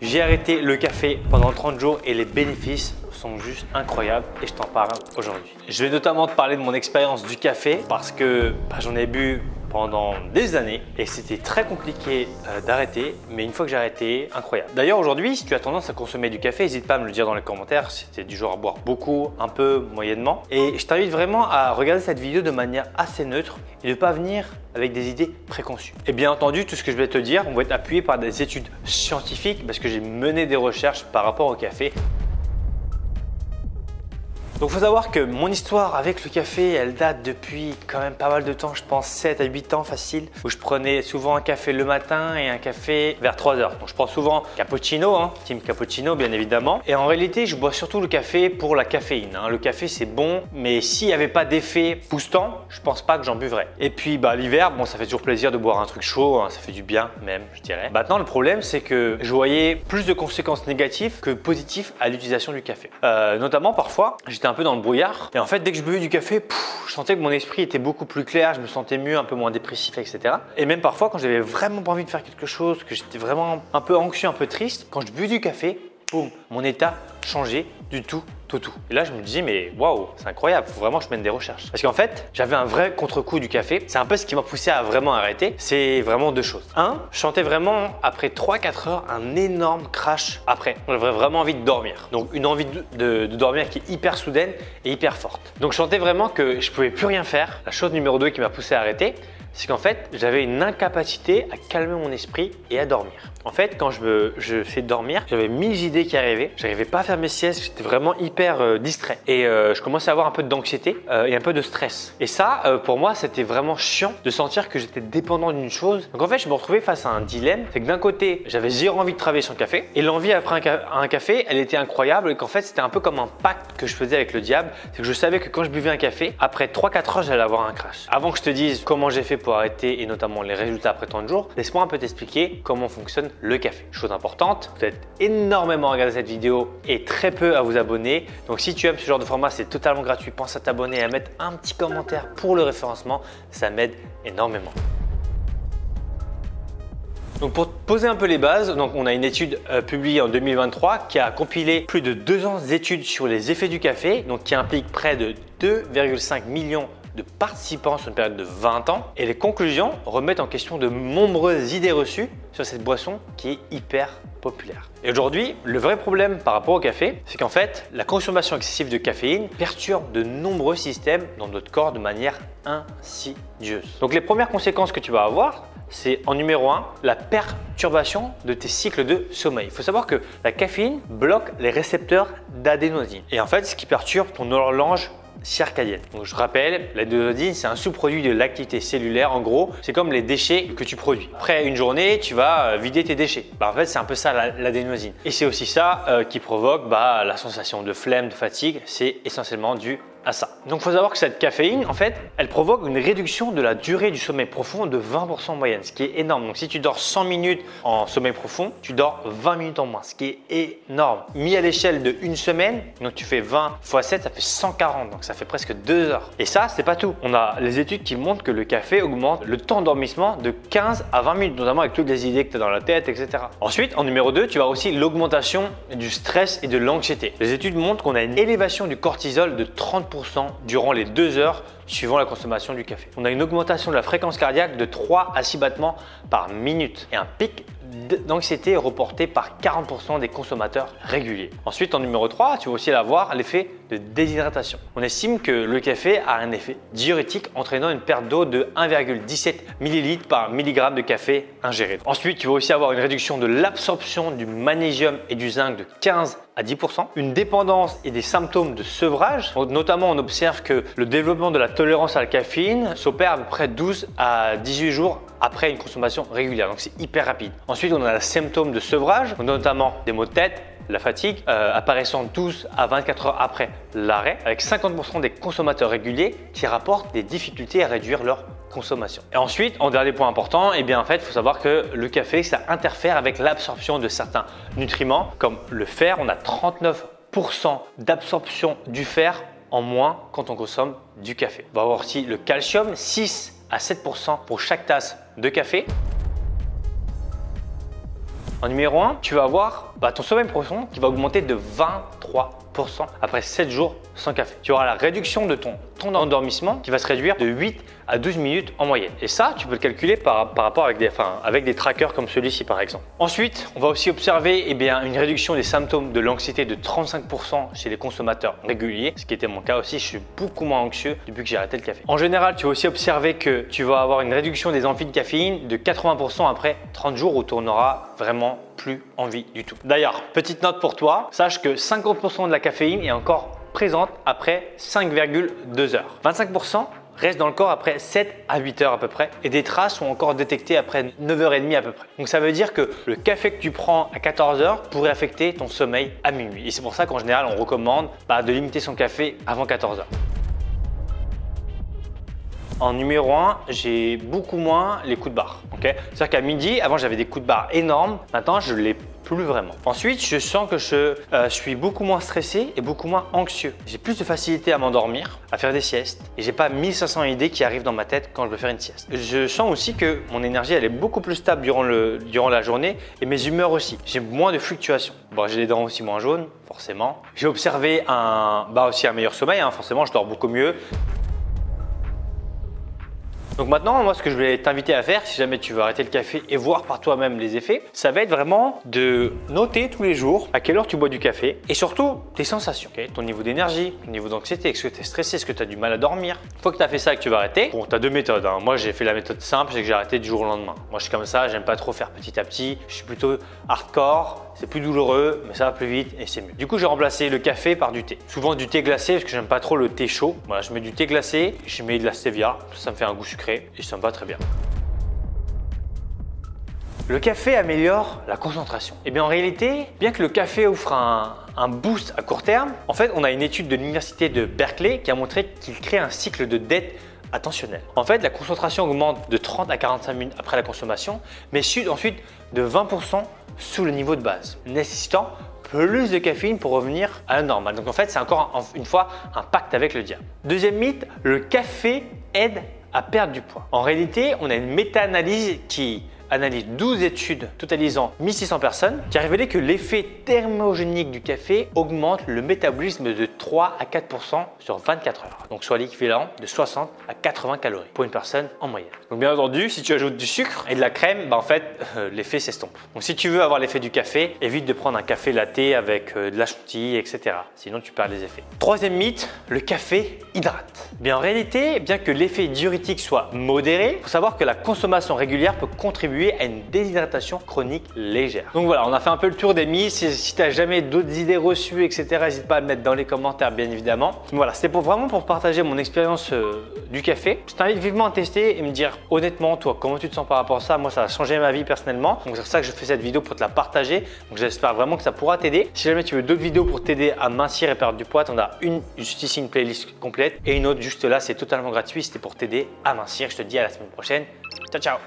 J'ai arrêté le café pendant 30 jours et les bénéfices sont juste incroyables et je t'en parle aujourd'hui. Je vais notamment te parler de mon expérience du café parce que j'en ai bu pendant des années et c'était très compliqué d'arrêter, mais une fois que j'ai arrêté, incroyable. D'ailleurs aujourd'hui, si tu as tendance à consommer du café, n'hésite pas à me le dire dans les commentaires si tu es du genre à boire beaucoup, un peu, moyennement. Et je t'invite vraiment à regarder cette vidéo de manière assez neutre et de ne pas venir avec des idées préconçues. Et bien entendu, tout ce que je vais te dire, on va être appuyé par des études scientifiques parce que j'ai mené des recherches par rapport au café. Donc il faut savoir que mon histoire avec le café, elle date depuis quand même pas mal de temps, je pense 7 à 8 ans facile, où je prenais souvent un café le matin et un café vers 3 heures. Donc je prends souvent cappuccino, team cappuccino bien évidemment. Et en réalité, je bois surtout le café pour la caféine. Le café c'est bon, mais s'il n'y avait pas d'effet boostant, je pense pas que j'en buvrais. Et puis l'hiver, bon ça fait toujours plaisir de boire un truc chaud, ça fait du bien même je dirais. Maintenant le problème c'est que je voyais plus de conséquences négatives que positives à l'utilisation du café. Notamment parfois, j'étais un peu dans le brouillard et en fait dès que je buvais du café, je sentais que mon esprit était beaucoup plus clair, je me sentais mieux, un peu moins dépressif, etc. Et même parfois quand j'avais vraiment pas envie de faire quelque chose, que j'étais vraiment un peu anxieux, un peu triste, quand je buvais du café, boum, mon état changeait du tout au tout. Et là je me disais mais waouh, c'est incroyable, faut vraiment que je mène des recherches. Parce qu'en fait, j'avais un vrai contre-coup du café. C'est un peu ce qui m'a poussé à vraiment arrêter. C'est vraiment deux choses. Un, je sentais vraiment après 3-4 heures un énorme crash après. J'avais vraiment envie de dormir. Donc une envie de dormir qui est hyper soudaine et hyper forte. Donc je sentais vraiment que je pouvais plus rien faire. La chose numéro 2 qui m'a poussé à arrêter, c'est qu'en fait, j'avais une incapacité à calmer mon esprit et à dormir. En fait, quand je fais dormir, j'avais 1000 idées qui arrivaient. J'arrivais pas à faire mes siestes, j'étais vraiment hyper distrait. Et je commençais à avoir un peu d'anxiété et un peu de stress. Et ça, pour moi, c'était vraiment chiant de sentir que j'étais dépendant d'une chose. Donc en fait, je me retrouvais face à un dilemme. C'est que d'un côté, j'avais zéro envie de travailler sans café. Et l'envie après un café, elle était incroyable. Et qu'en fait, c'était un peu comme un pacte que je faisais avec le diable. C'est que je savais que quand je buvais un café, après 3-4 heures, j'allais avoir un crash. Avant que je te dise comment j'ai fait pour arrêter et notamment les résultats après 30 jours, laisse-moi un peu t'expliquer comment fonctionne le café. Chose importante, vous êtes énormément à regarder cette vidéo et très peu à vous abonner. Donc si tu aimes ce genre de format, c'est totalement gratuit. Pense à t'abonner et à mettre un petit commentaire pour le référencement. Ça m'aide énormément. Donc pour poser un peu les bases, donc on a une étude publiée en 2023 qui a compilé plus de 2 ans d'études sur les effets du café, donc qui implique près de 2,5 millions de participants sur une période de 20 ans. Et les conclusions remettent en question de nombreuses idées reçues sur cette boisson qui est hyper populaire. Et aujourd'hui, le vrai problème par rapport au café, c'est qu'en fait, la consommation excessive de caféine perturbe de nombreux systèmes dans notre corps de manière insidieuse. Donc les premières conséquences que tu vas avoir, c'est en numéro 1, la perturbation de tes cycles de sommeil. Il faut savoir que la caféine bloque les récepteurs d'adénosine. Et en fait, ce qui perturbe ton horloge circadienne. Donc je rappelle, l'adénosine c'est un sous-produit de l'activité cellulaire. En gros, c'est comme les déchets que tu produis. Après une journée, tu vas vider tes déchets. En fait, c'est un peu ça l'adénosine. Et c'est aussi ça qui provoque la sensation de flemme, de fatigue. C'est essentiellement dû à ça. Donc il faut savoir que cette caféine, en fait, elle provoque une réduction de la durée du sommeil profond de 20% en moyenne, ce qui est énorme. Donc si tu dors 100 minutes en sommeil profond, tu dors 20 minutes en moins, ce qui est énorme. Mis à l'échelle de une semaine, donc tu fais 20 x 7, ça fait 140, donc ça fait presque 2 heures. Et ça, c'est pas tout. On a les études qui montrent que le café augmente le temps d'endormissement de 15 à 20 minutes, notamment avec toutes les idées que tu as dans la tête, etc. Ensuite, en numéro 2, tu as aussi l'augmentation du stress et de l'anxiété. Les études montrent qu'on a une élévation du cortisol de 30% durant les 2 heures suivant la consommation du café. On a une augmentation de la fréquence cardiaque de 3 à 6 battements par minute et un pic d'anxiété reporté par 40% des consommateurs réguliers. Ensuite, en numéro 3, tu vas aussi avoir l'effet de déshydratation. On estime que le café a un effet diurétique entraînant une perte d'eau de 1,17 ml par milligramme de café ingéré. Ensuite, tu vas aussi avoir une réduction de l'absorption du magnésium et du zinc de 15 à 10%, une dépendance et des symptômes de sevrage. Notamment, on observe que le développement de la tolérance à la caféine s'opère à peu près 12 à 18 jours après une consommation régulière. Donc, c'est hyper rapide. Ensuite, on a les symptômes de sevrage, notamment des maux de tête, la fatigue, apparaissant 12 à 24 heures après l'arrêt, avec 50% des consommateurs réguliers qui rapportent des difficultés à réduire leur consommation. Et ensuite, en dernier point important, eh bien en fait, il faut savoir que le café, ça interfère avec l'absorption de certains nutriments, comme le fer. On a 39% d'absorption du fer en moins quand on consomme du café. On va avoir aussi le calcium, 6 à 7% pour chaque tasse de café. En numéro 1, tu vas avoir ton sommeil profond qui va augmenter de 23% après 7 jours sans café. Tu auras la réduction de ton temps d'endormissement qui va se réduire de 8 à 12 minutes en moyenne. Et ça, tu peux le calculer par rapport avec des trackers comme celui-ci par exemple. Ensuite, on va aussi observer une réduction des symptômes de l'anxiété de 35% chez les consommateurs réguliers, ce qui était mon cas aussi. Je suis beaucoup moins anxieux depuis que j'ai arrêté le café. En général, tu vas aussi observer que tu vas avoir une réduction des envies de caféine de 80% après 30 jours où tu en auras vraiment plus envie du tout. D'ailleurs, petite note pour toi, sache que 50% de la caféine est encore présente après 5,2 heures. 25% reste dans le corps après 7 à 8 heures à peu près et des traces sont encore détectées après 9h30 à peu près. Donc ça veut dire que le café que tu prends à 14 heures pourrait affecter ton sommeil à minuit. Et c'est pour ça qu'en général, on recommande de limiter son café avant 14 heures. En numéro 1, j'ai beaucoup moins les coups de barre. C'est-à-dire qu'à midi, avant j'avais des coups de barre énormes, maintenant je ne l'ai plus vraiment. Ensuite, je sens que je suis beaucoup moins stressé et beaucoup moins anxieux. J'ai plus de facilité à m'endormir, à faire des siestes et j'ai pas 1500 idées qui arrivent dans ma tête quand je veux faire une sieste. Je sens aussi que mon énergie elle est beaucoup plus stable durant la journée et mes humeurs aussi. J'ai moins de fluctuations. J'ai les dents aussi moins jaunes, forcément. J'ai observé aussi un meilleur sommeil, forcément, je dors beaucoup mieux. Donc maintenant, moi, ce que je vais t'inviter à faire, si jamais tu veux arrêter le café et voir par toi-même les effets, ça va être vraiment de noter tous les jours à quelle heure tu bois du café et surtout tes sensations, ton niveau d'énergie, ton niveau d'anxiété, est-ce que tu es stressé, est-ce que tu as du mal à dormir. Une fois que tu as fait ça et que tu vas arrêter, tu as deux méthodes. Moi, j'ai fait la méthode simple, c'est que j'ai arrêté du jour au lendemain. Moi, je suis comme ça, j'aime pas trop faire petit à petit, je suis plutôt hardcore. C'est plus douloureux, mais ça va plus vite et c'est mieux. Du coup, j'ai remplacé le café par du thé. Souvent du thé glacé parce que j'aime pas trop le thé chaud. Voilà, je mets du thé glacé, je mets de la stevia, ça me fait un goût sucré et ça me va très bien. Le café améliore la concentration. En réalité, bien que le café offre un boost à court terme, en fait, on a une étude de l'université de Berkeley qui a montré qu'il crée un cycle de dette attentionnel. En fait, la concentration augmente de 30 à 45 minutes après la consommation, mais chute ensuite de 20% sous le niveau de base, nécessitant plus de caféine pour revenir à la normale. Donc en fait, c'est encore une fois un pacte avec le diable. Deuxième mythe, le café aide à perdre du poids. En réalité, on a une méta-analyse qui analyse 12 études totalisant 1600 personnes qui a révélé que l'effet thermogénique du café augmente le métabolisme de 3 à 4% sur 24 heures. Donc soit l'équivalent de 60 à 80 calories pour une personne en moyenne. Donc bien entendu, si tu ajoutes du sucre et de la crème, l'effet s'estompe. Donc si tu veux avoir l'effet du café, évite de prendre un café latte avec de la chantilly, etc. Sinon tu perds les effets. Troisième mythe, le café hydrate. En réalité, bien que l'effet diurétique soit modéré, il faut savoir que la consommation régulière peut contribuer à une déshydratation chronique légère. Donc voilà, on a fait un peu le tour des mythes. Si tu n'as jamais d'autres idées reçues, etc., n'hésite pas à le mettre dans les commentaires, bien évidemment. Voilà, c'était vraiment pour partager mon expérience du café. Je t'invite vivement à tester et me dire honnêtement, toi, comment tu te sens par rapport à ça. Moi, ça a changé ma vie personnellement. Donc c'est pour ça que je fais cette vidéo pour te la partager. Donc j'espère vraiment que ça pourra t'aider. Si jamais tu veux d'autres vidéos pour t'aider à mincir et perdre du poids, tu en as une juste ici, une playlist complète, et une autre juste là, c'est totalement gratuit. C'était pour t'aider à mincir. Je te dis à la semaine prochaine. Ciao, ciao!